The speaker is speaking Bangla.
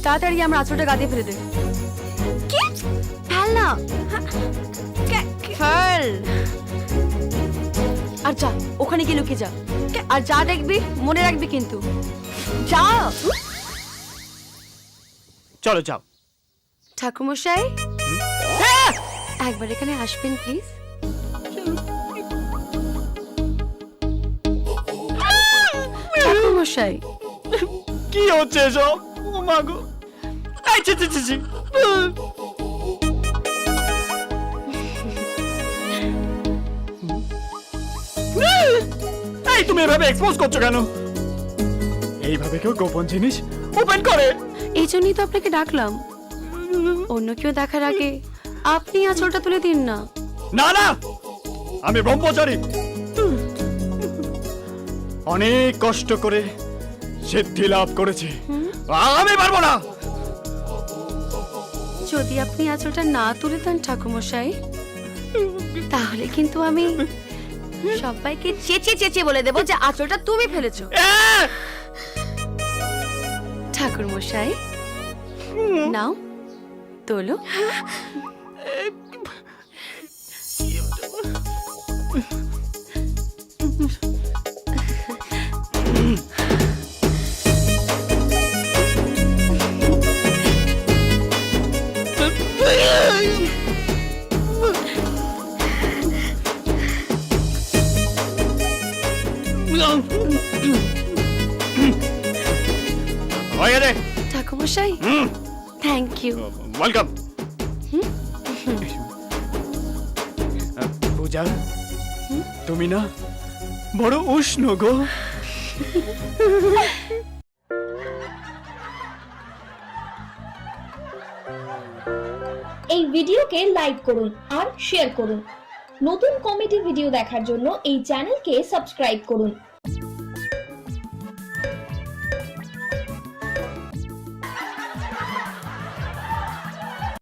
তাড়াতাড়ি আমার আঁচলটা গাদিয়ে ফেলে দে। কি? ফেল না, ফেল। আর যা, ওখানে গিয়ে লুকিয়ে যা। আর যা দেখবি মনে রাখবি কিন্তু। যা। চলো যাও। ঠাকুরমশাই একবার এখানে আসবেন প্লিজ। ঠাকুরমশাই কি হচ্ছে এসব? ও মা গো, এই ছি ছি ছি ছি। এই তুমি এভাবে এক্সপোজ করছো কেন? এইভাবে কেউ গোপন জিনিস ওপেন করে? এই জন্যই তো আপনাকে ডাকলাম। অন্য কেউ দেখার আগে আপনি আঁচলটা তুলে দিন না। না না, আমি ব্রহ্মচারী। অনেক কষ্ট করে সিদ্ধি লাভ করেছি, আমি পারবো না। যদি আপনি আঁচলটা না তুলে দেন ঠাকুরমশাই, তাহলে কিন্তু আমি সবাইকে চেঁচিয়ে চেঁচিয়ে বলে দেবো যে আঁচলটা তুমি ফেলেছো। ঠাকুরমশাই নাও তোলো। হয়ে গেছে ঠাকুরমশাই থ্যাংক ইউ। ওয়েলকাম। পূজা, তুমি না বড় উষ্ণ গো। এই ভিডিওকে লাইক করুন আর শেয়ার করুন। নতুন কমেডি ভিডিও দেখার জন্য এই চ্যানেলকে সাবস্ক্রাইব করুন।